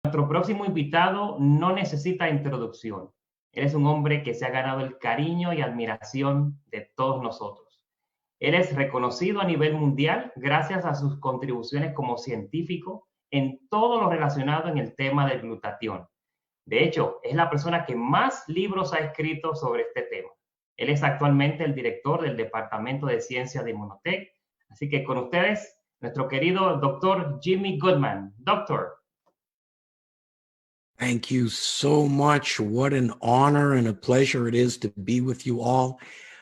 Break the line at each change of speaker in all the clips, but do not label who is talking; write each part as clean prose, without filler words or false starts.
Nuestro próximo invitado no necesita introducción. Él es un hombre que se ha ganado el cariño y admiración de todos nosotros. Él es reconocido a nivel mundial gracias a sus contribuciones como científico en todo lo relacionado en el tema del glutatión. De hecho, es la persona que más libros ha escrito sobre este tema. Él es actualmente el director del Departamento de Ciencia de Immunotec. Así que con ustedes, nuestro querido doctor Jimmy Gutman. Doctor.
Thank you so much. What an honor and a pleasure it is to be with you all.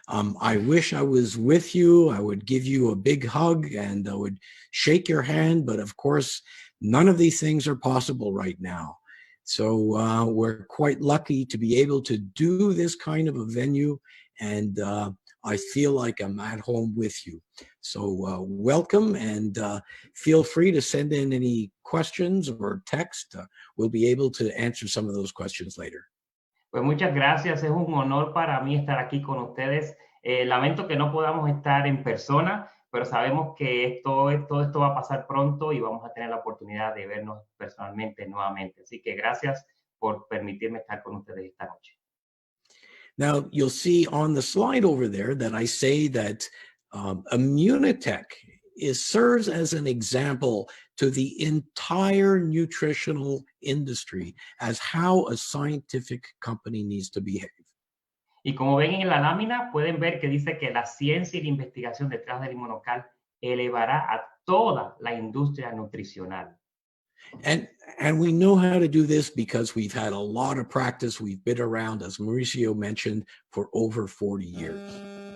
I wish I was with you. I would give you a big hug and I would shake your hand, but of course, none of these things are possible right now. So we're quite lucky to be able to do this kind of a venue, and I feel like I'm at home with you. So welcome, and feel free to send in any questions or text. We'll be able to answer some of those questions later.
Pues muchas gracias, es un honor para mí estar aquí con ustedes. Lamento que no podamos estar en persona, pero sabemos que todo esto va a pasar pronto y vamos a tener la oportunidad de vernos personalmente nuevamente. Así que gracias por permitirme estar con ustedes esta noche.
Now, you'll see on the slide over there that I say that Immunotec serves as an example to the entire nutritional industry as how a scientific company needs to behave.
Y como ven en la lámina, pueden ver que dice que la ciencia y la investigación detrás del inmunocal elevará a toda la industria nutricional.
And we know how to do this because we've had a lot of practice. We've been around, as Mauricio mentioned, for over 40 years.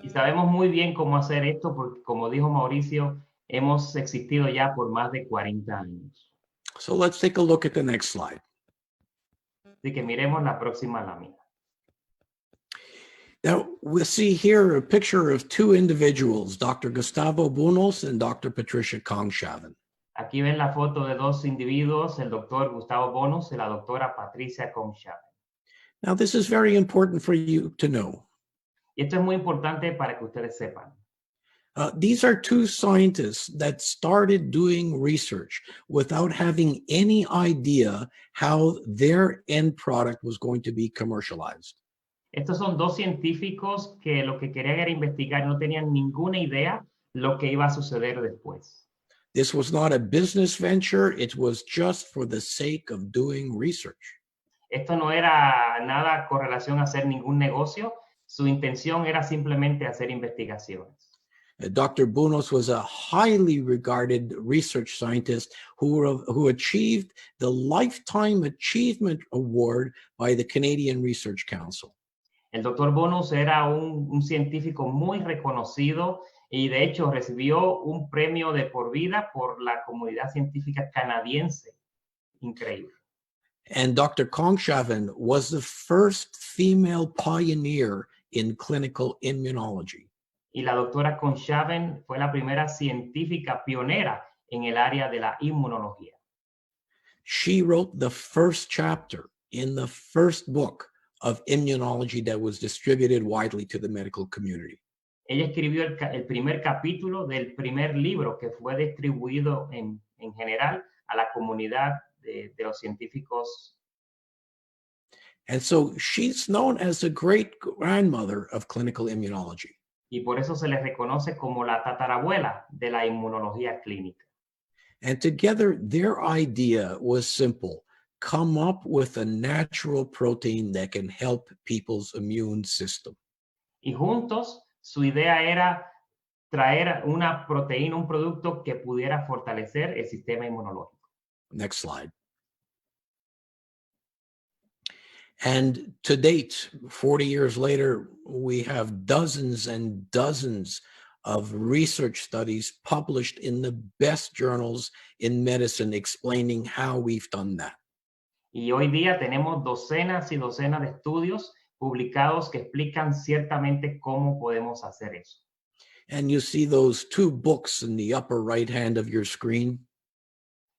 Y sabemos muy bien cómo hacer esto porque, como dijo Mauricio, hemos existido ya por más de 40 años.
So let's take a look at the next slide.
Así que miremos la próxima lámina.
Now, we'll see here a picture of two individuals, Dr. Gustavo Bunos and Dr. Patricia Kongshaven.
Aquí ven la foto de dos individuos, el doctor Gustavo Bonos y la doctora Patricia Kongshaven.
Now, this is very important for you to know.
Y esto es muy importante para que ustedes sepan.
These are two scientists that started doing research without having any idea how their end product was going to be commercialized.
Estos son dos científicos que lo que querían era investigar, no tenían ninguna idea lo que iba a suceder después.
This was not a business venture. It was just for the sake of doing research.
Esto no era nada con relación a hacer ningún negocio. Su intención era simplemente hacer investigaciones.
Dr. Bunos was a highly regarded research scientist who achieved the Lifetime Achievement Award by the Canadian Research Council.
El doctor Bonos era un científico muy reconocido y de hecho recibió un premio de por vida por la comunidad científica canadiense. Increíble.
And Dr. Kongshaven was the first female pioneer in clinical immunology.
Y la doctora Kongshaven fue la primera científica pionera en el área de la inmunología.
She wrote the first chapter in the first book of immunology that was distributed widely to the medical community.
Ella escribió el primer capítulo del primer libro que fue distribuido en general a la comunidad de los científicos.
And so she's known as the great grandmother of clinical immunology.
Y por eso se le reconoce como la tatarabuela de la inmunología clínica.
And together, their idea was simple. Come up with a natural protein that can help people's immune system.
Y juntos, su idea era traer una proteína, un producto que pudiera fortalecer el sistema inmunológico.
Next slide. And to date, 40 years later, we have dozens and dozens of research studies published in the best journals in medicine explaining how we've done that.
Y hoy día tenemos docenas y docenas de estudios publicados que explican ciertamente cómo podemos hacer eso.
And you see those two books in the upper right hand of your screen.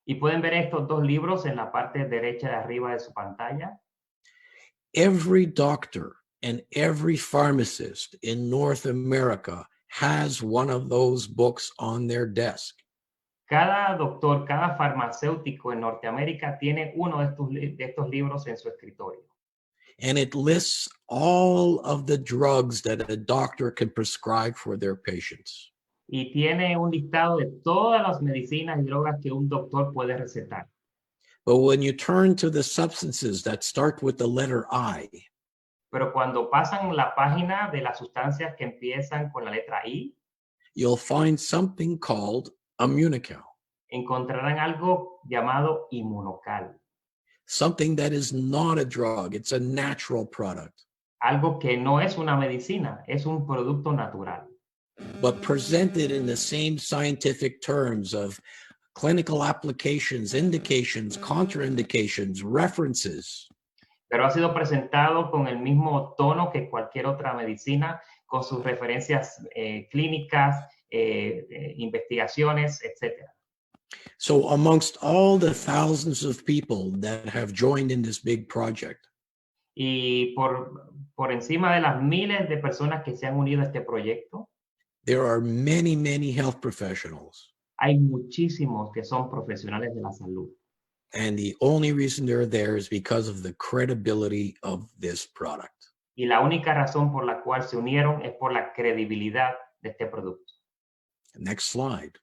Y pueden ver estos dos libros en la parte derecha de arriba de su pantalla.
Every doctor and every pharmacist in North America has one of those books on their desk.
Cada doctor, cada farmacéutico en Norteamérica tiene uno de estos libros en su escritorio.
And it lists all of the drugs that a doctor can prescribe for their patients.
Y tiene un listado de todas las medicinas y drogas que un doctor puede recetar.
But when you turn to the substances that start with the letter I,
Pero cuando pasan la página de las sustancias que empiezan con la letra I,
you'll find something called Immunocal,
encontrarán algo llamado Immunocal,
something that is not a drug, it's a natural product,
algo que no es una medicina, es un producto natural,
but presented in the same scientific terms of clinical applications, indications, contraindications, references.
pero ha sido presentado con el mismo tono que cualquier otra medicina, con sus referencias clínicas, investigaciones, etc.
So amongst all the thousands of people that have joined in this big project,
Y por encima de las miles de personas que se han unido a este proyecto,
there are many, many health professionals.
hay muchísimos que son profesionales de la salud.
And the only reason they're there is because of the credibility of this product.
Y la única razón por la cual se unieron es por la credibilidad de este producto.
Next slide.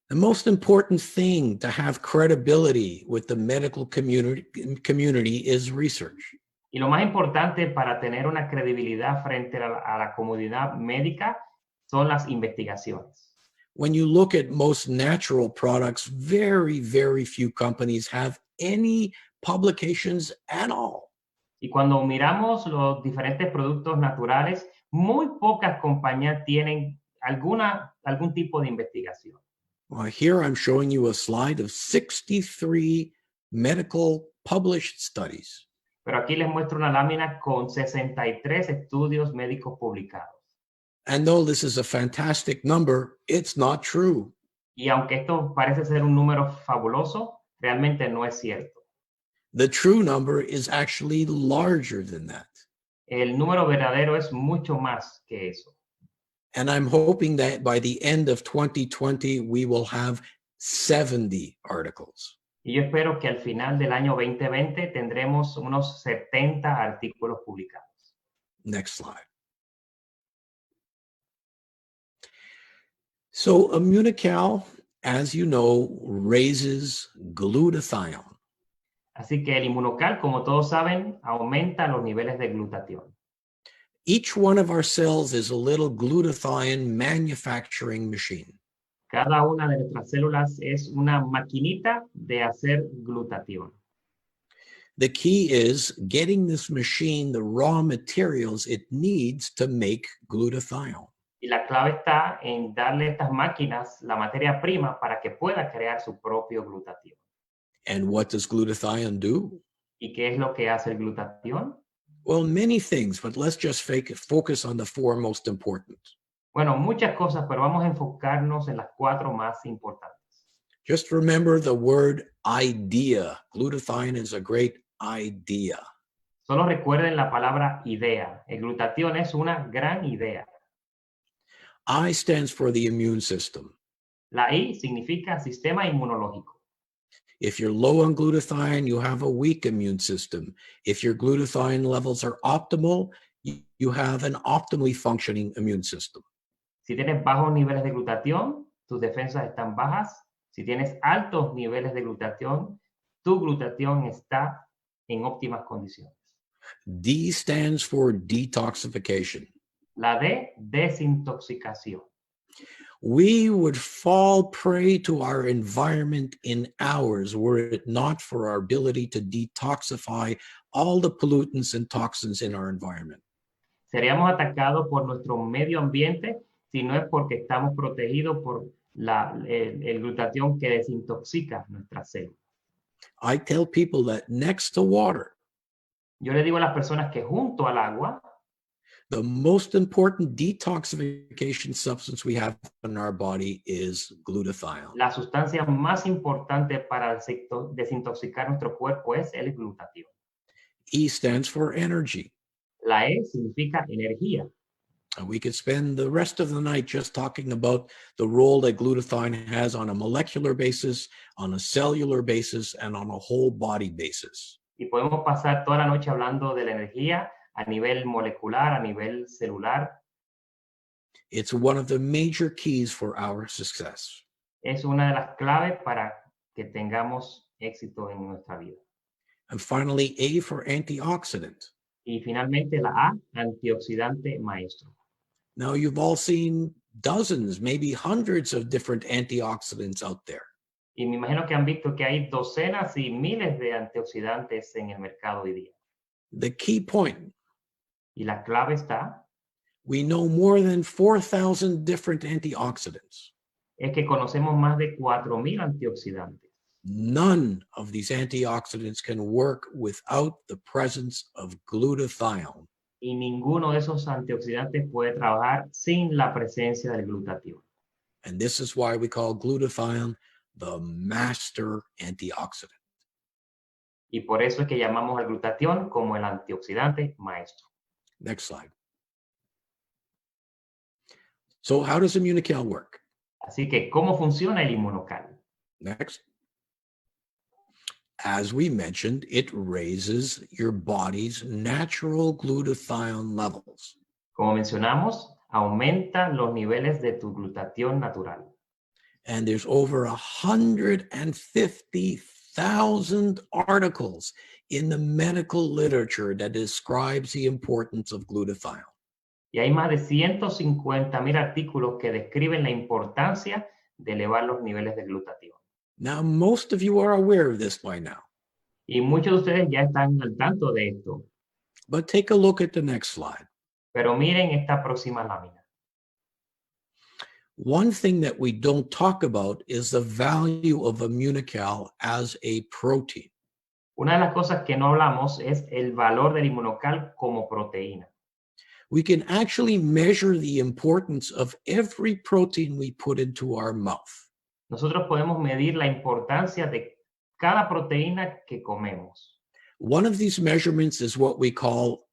The most important thing to have credibility with the medical community is research.
Y lo más importante para tener una credibilidad frente a la comunidad médica son las investigaciones.
When you look at most natural products, very, very few companies have any publications at all.
Y cuando miramos los diferentes productos naturales, muy pocas compañías tienen algún tipo de investigación.
Well, here I'm showing you a slide of 63 medical published studies.
Pero aquí les muestro una lámina con 63 estudios médicos publicados.
And though this is a fantastic number, it's not true.
Y aunque esto parece ser un número fabuloso, realmente no es cierto.
The true number is actually larger than that.
El número verdadero es mucho más que eso.
And I'm hoping that by the end of 2020, we will have 70 articles.
Y yo espero que al final del año 2020 tendremos unos 70 artículos publicados.
Next slide. So Immunocal, as you know, raises glutathione.
Así que el Immunocal, como todos saben, aumenta los niveles de glutatión.
Each one of our cells is a little glutathione manufacturing machine.
Cada una de nuestras células es una maquinita de hacer glutatión.
The key is getting this machine the raw materials it needs to make glutathione.
Y la clave está en darle a estas máquinas la materia prima para que pueda crear su propio glutatión.
And what does glutathione do?
¿Y qué es lo que hace el glutatión?
Well, many things, but let's just focus on the four most important.
Bueno, muchas cosas, pero vamos a enfocarnos en las 4 más importantes.
Just remember the word idea. Glutathione is a great idea.
Solo recuerden la palabra idea. El glutatión es una gran idea.
I stands for the immune system.
La I significa sistema inmunológico.
If you're low on glutathione, you have a weak immune system. If your glutathione levels are optimal, you have an optimally functioning immune system.
Si tienes bajos niveles de glutatión, tus defensas están bajas. Si tienes altos niveles de glutatión, tu glutatión está en óptimas condiciones.
D stands for detoxification.
La D, desintoxicación.
We would fall prey to our environment in hours were it not for our ability to detoxify all the pollutants and toxins in our environment.
Seríamos atacados por nuestro medio ambiente si no es porque estamos protegidos por el glutatión que desintoxica nuestras células.
I tell people that next to water,
Yo le digo a las personas que junto al agua,
the most important detoxification substance we have in our body is glutathione.
la sustancia más importante para desintoxicar nuestro cuerpo es el glutatión.
E stands for energy.
La E significa energía.
And we could spend the rest of the night just talking about the role that glutathione has on a molecular basis, on a cellular basis, and on a whole body basis.
Y podemos pasar toda la noche hablando de la energía a nivel molecular, a nivel celular.
It's one of the major keys for our success.
Es una de las claves para que tengamos éxito en nuestra vida.
And finally, A for antioxidant.
Y finalmente la A, antioxidante maestro.
Now, you've all seen dozens, maybe hundreds of different antioxidants out there.
Y me imagino que han visto que hay docenas y miles de antioxidantes en el mercado hoy día.
The key point,
Y la clave está,
we know more than 4,000 different antioxidants.
es que conocemos más de 4,000 antioxidantes.
None of these antioxidants can work without the presence of glutathione.
Y ninguno de esos antioxidantes puede trabajar sin la presencia del glutatión.
And this is why we call glutathione the master antioxidant.
Y por eso es que llamamos al glutatión como el antioxidante maestro.
Next slide. So how does Immunocal work?
Así que, ¿cómo funciona el inmunocal?
Next. As we mentioned, it raises your body's natural glutathione levels.
Como mencionamos, aumenta los niveles de tu glutatión natural.
And there's over 150,000 articles in the medical literature that describes the importance of glutathione.
Y hay más de 150,000 artículos que describen la importancia de elevar los niveles de glutatión.
Now, most of you are aware of this by now.
Y muchos de ustedes ya están al tanto de esto.
But take a look at the next slide.
Pero miren esta próxima lámina.
One thing that we don't talk about is the value of Immunocal as a protein.
Una de las cosas que no hablamos es el valor del inmunocal como proteína.
We can actually measure the importance of every protein we put into our mouth.
Nosotros podemos medir la importancia de cada proteína que comemos.
One of these measurements is what we call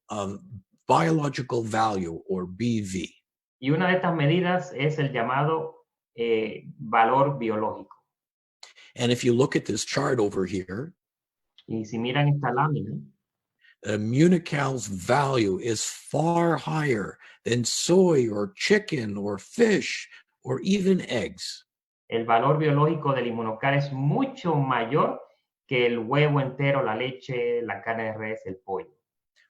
biological value, or BV.
Y una de estas medidas es el llamado valor biológico.
And if you look at this chart over here,
Y si miran esta lámina,
Immunocal's value is far higher than soy or chicken or fish or even eggs.
el valor biológico del inmunocal es mucho mayor que el huevo entero, la leche, la carne de res, el pollo.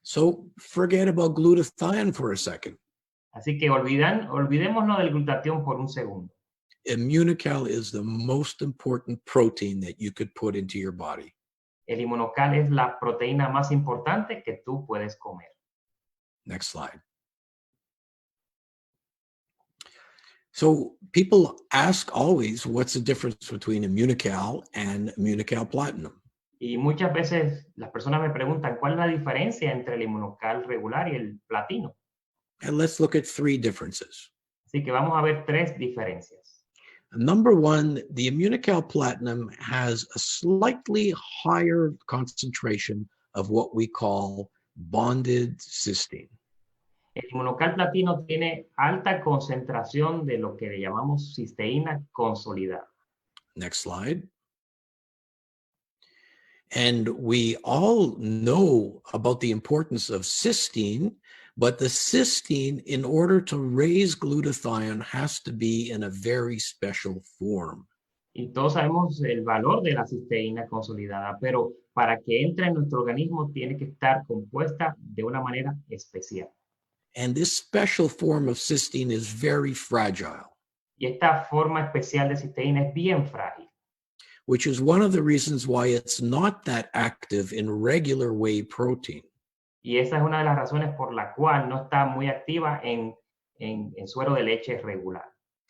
So forget about glutathione for a second.
Así que olvidémonos del glutatión por un segundo.
Immunocal is the most important protein that you could put into your body.
El inmunocal es la proteína más importante que tú puedes comer.
Next slide. So people ask always, what's the difference between Immunocal and Immunocal Platinum?
Y muchas veces las personas me preguntan cuál es la diferencia entre el inmunocal regular y el platino.
And let's look at three differences.
Así que vamos a ver 3 diferencias.
Number one, the Immunocal Platinum has a slightly higher concentration of what we call bonded cysteine.
El inmunocal platino tiene alta concentración de lo que le llamamos cisteína consolidada.
Next slide. And we all know about the importance of cysteine, but the cysteine, in order to raise glutathione, has to be in a very special form.
Y todos sabemos el valor de la cisteína consolidada, pero para que entre en nuestro organismo tiene que estar compuesta de una manera especial.
And this special form of cysteine is very fragile,
Y esta forma especial de cisteína es bien frágil.
which is one of the reasons why it's not that active in regular whey protein.
Y esa es una de las razones por la cual no está muy activa en suero de leche regular.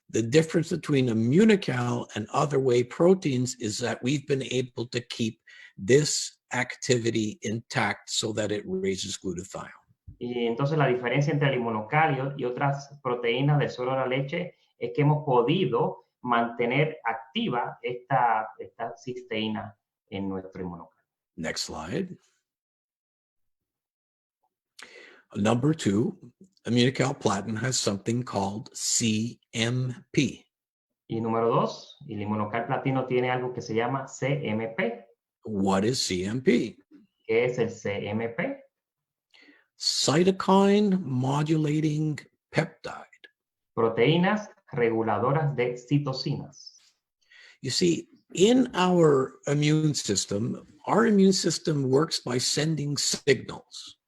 The difference between Immunocal and other whey proteins is that we've been able to keep this activity intact so that it raises glutathione.
Y entonces la diferencia entre el inmunocal y otras proteínas del suero de la leche es que hemos podido mantener activa esta cisteína en nuestro inmunocal.
Next slide. Number two, Immunocal Platinum has something called CMP.
Y número 2, el inmunocal platino tiene algo que se llama CMP.
What is CMP?
¿Qué es el CMP?
Cytokine modulating peptide.
Proteínas reguladoras de citocinas.
You see, in our immune system works by sending signals.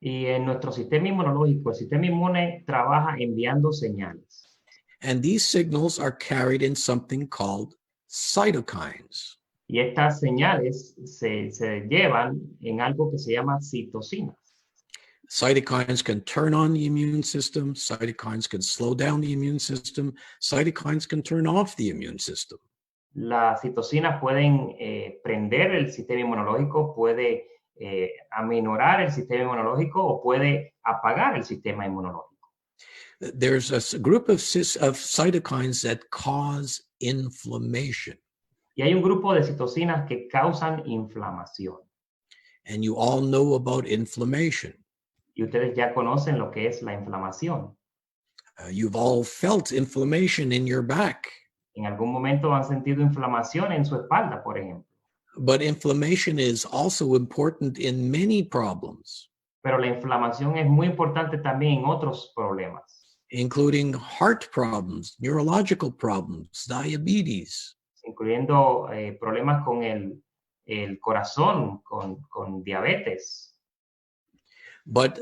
Y en nuestro sistema inmunológico, el sistema inmune trabaja enviando señales.
And these signals are carried in something called cytokines.
Y estas señales se llevan en algo que se llama citocinas.
Cytokines can turn on the immune system. Cytokines can slow down the immune system. Cytokines can turn off the immune system.
Las citocinas pueden prender el sistema inmunológico, puede aminorar el sistema inmunológico o puede apagar el sistema inmunológico.
There's a group of cytokines that cause inflammation.
Y hay un grupo de citocinas que causan inflamación.
And you all know about inflammation.
Y ustedes ya conocen lo que es la inflamación.
You've all felt inflammation in your back.
En algún momento han sentido inflamación en su espalda, por ejemplo.
But inflammation is also important in many problems,
Pero la inflamación es muy importante también en otros problemas,
including heart problems, neurological problems, diabetes.
incluyendo problemas con el corazón, con diabetes.
But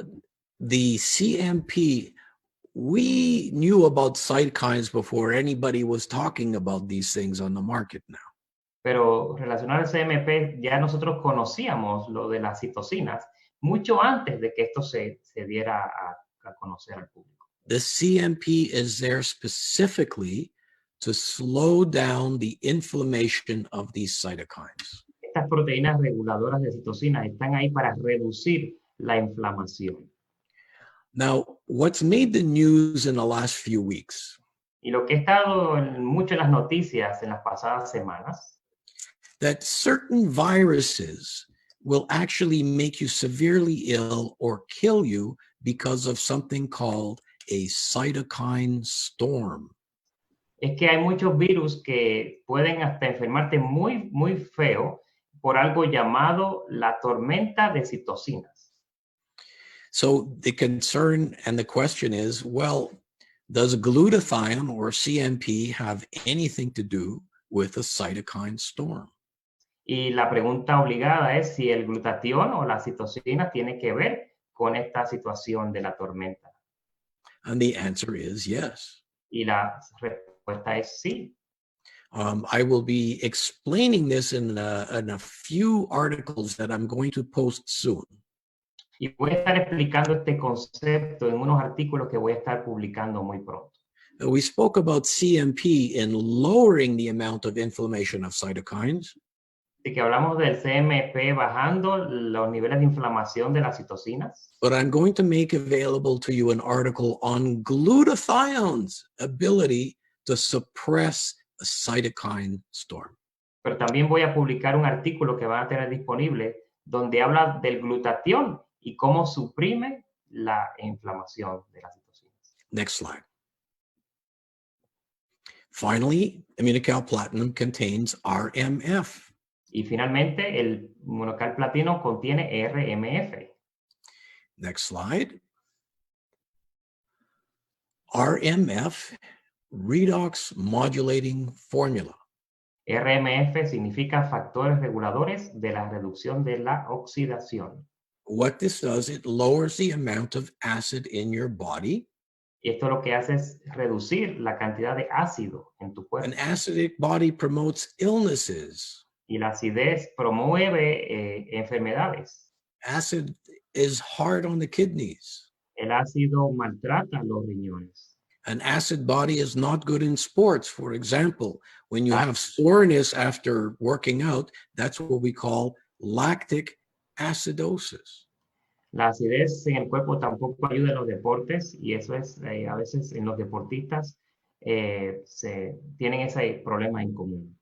the CMP, we knew about cytokines before anybody was talking about these things on the market now.
Pero relacionado al CMP, ya nosotros conocíamos lo de las citocinas mucho antes de que esto se diera a conocer al público.
The CMP is there specifically to slow down the inflammation of these cytokines.
Estas proteínas reguladoras de citocinas están ahí para reducir la inflamación.
Now, what's made the news in the last few weeks
Y lo que ha estado mucho en las noticias en las pasadas semanas,
that certain viruses will actually make you severely ill or kill you because of something called a cytokine storm.
es que hay muchos virus que pueden hasta enfermarte muy, muy feo por algo llamado la tormenta de citocinas.
So the concern and the question is, well, does glutathione or CMP have anything to do with a cytokine storm?
Y la pregunta obligada es si el glutatión o la citocina tiene que ver con esta situación de la tormenta.
And the answer is yes.
Y la respuesta es sí.
I will be explaining this in a few articles that I'm going to post soon.
Y voy a estar explicando este concepto en unos artículos que voy a estar publicando muy pronto.
We spoke about CMP in lowering the amount of inflammation of cytokines.
Así que hablamos del CMP bajando los niveles de inflamación de las citocinas.
But I'm going to make available to you an article on glutathione's ability to suppress a cytokine storm.
Pero también voy a publicar un artículo que van a tener disponible donde habla del glutatión y cómo suprime la inflamación de las citocinas.
Next slide. Finally, Immunocal Platinum contains RMF.
Y finalmente, el inmunocal platino contiene RMF.
Next slide. RMF, redox modulating formula.
RMF significa factores reguladores de la reducción de la oxidación.
What this does, it lowers the amount of acid in your body.
Y esto lo que hace es reducir la cantidad de ácido en tu cuerpo.
An acidic body promotes illnesses.
Y la acidez promueve enfermedades.
Acid is hard on the kidneys.
El ácido maltrata los riñones.
An acid body is not good in sports. For example, when you have soreness after working out, that's what we call lactic acidosis.
La acidez en el cuerpo tampoco ayuda en los deportes y eso es a veces en los deportistas tienen ese problema en común.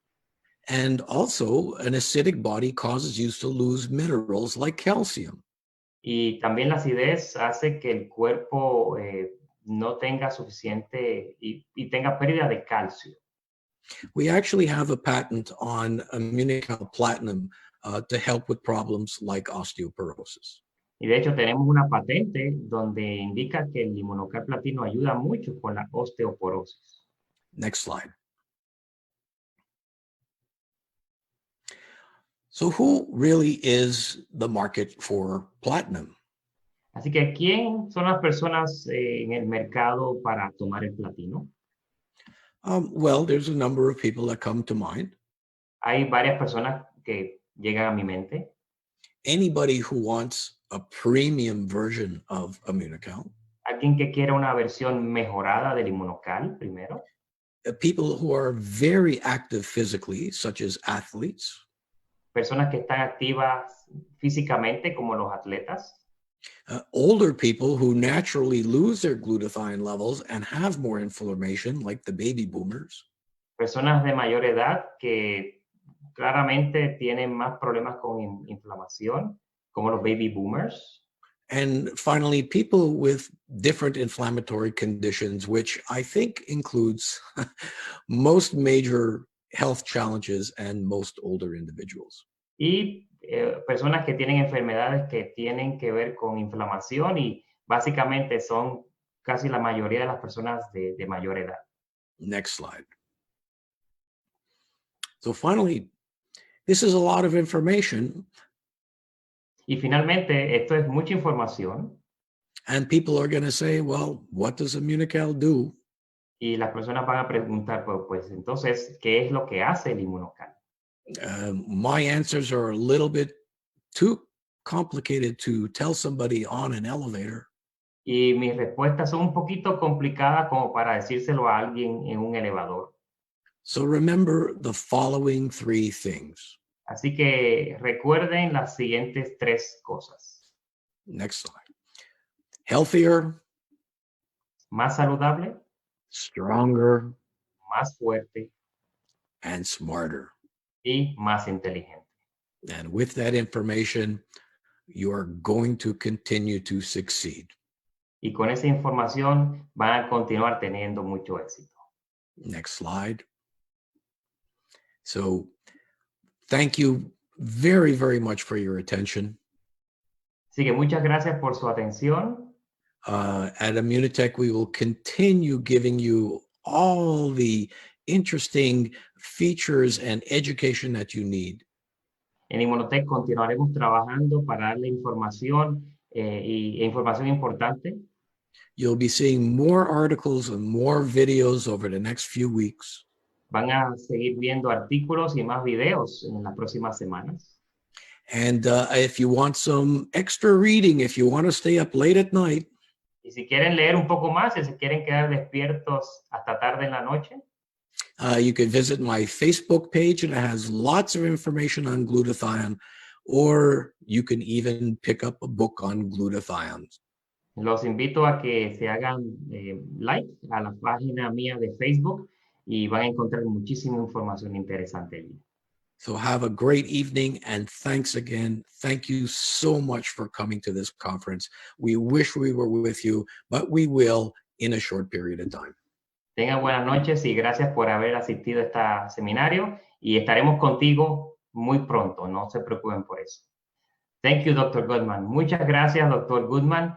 And also, an acidic body causes you to lose minerals like calcium.
Y también la acidez hace que el cuerpo no tenga suficiente y tenga pérdida de calcio.
We actually have a patent on Immunical Platinum to help with problems like osteoporosis.
Y de hecho tenemos una patente donde indica que el Immunocal Platino ayuda mucho con la osteoporosis.
Next slide. So who really is the market for platinum?
Así que, ¿quién son las personas en el mercado para tomar el platino?
Well, there's a number of people that come to mind.
Hay varias personas que llegan a mi mente.
Anybody who wants a premium version of Immunical.
Alguien que quiera una versión mejorada del Immunocal, primero.
People who are very active physically, such as athletes.
Personas que están activas físicamente, como los atletas.
Older people who naturally lose their glutathione levels and have more inflammation, like the baby boomers.
Personas de mayor edad que claramente tienen más problemas con inflamación, como los baby boomers.
And finally, people with different inflammatory conditions, which I think includes most major health challenges and most older individuals.
Y personas que tienen enfermedades que tienen que ver con inflamación y básicamente son casi la mayoría de las personas de mayor edad.
Next slide. So finally, this is a lot of information.
Y finalmente, esto es mucha información.
And people are going to say, well, what does Immunical do?
Y las personas van a preguntar, pues entonces, ¿qué es lo que hace el Immunocal?
My answers are a little bit too complicated to tell somebody on an elevator.
Y mis respuestas son un poquito complicadas como para decírselo a alguien en un elevador.
So remember the following three things.
Así que recuerden las siguientes tres cosas.
Next slide. Healthier,
Más saludable,
stronger,
más fuerte
and smarter.
y más inteligente.
And with that information, you are going to continue to succeed.
Y con esa información van a continuar teniendo mucho éxito.
Next slide. So thank you very, very much for your attention.
Así que muchas gracias por su atención.
At Immunotec, we will continue giving you all the interesting features and education that you need.
En Immunotec continuaremos trabajando para darle información e información importante.
You'll be seeing more articles and more videos over the next few weeks.
Van a seguir viendo artículos y más videos en las próximas semanas.
And if you want some extra reading, if you want to stay up late at night,
Y si quieren leer un poco más, si se quieren quedar despiertos hasta tarde en la noche,
you can visit my Facebook page, and it has lots of information on glutathione, or you can even pick up a book on glutathione.
los invito a que se hagan like a la página mía de Facebook y van a encontrar muchísima información interesante allí.
So have a great evening, and thanks again. Thank you so much for coming to this conference. We wish we were with you, but we will in a short period of time.
Tengan buenas noches y gracias por haber asistido a este seminario y estaremos contigo muy pronto, no se preocupen por eso. Thank you, Dr. Gutman. Muchas gracias, Dr. Gutman.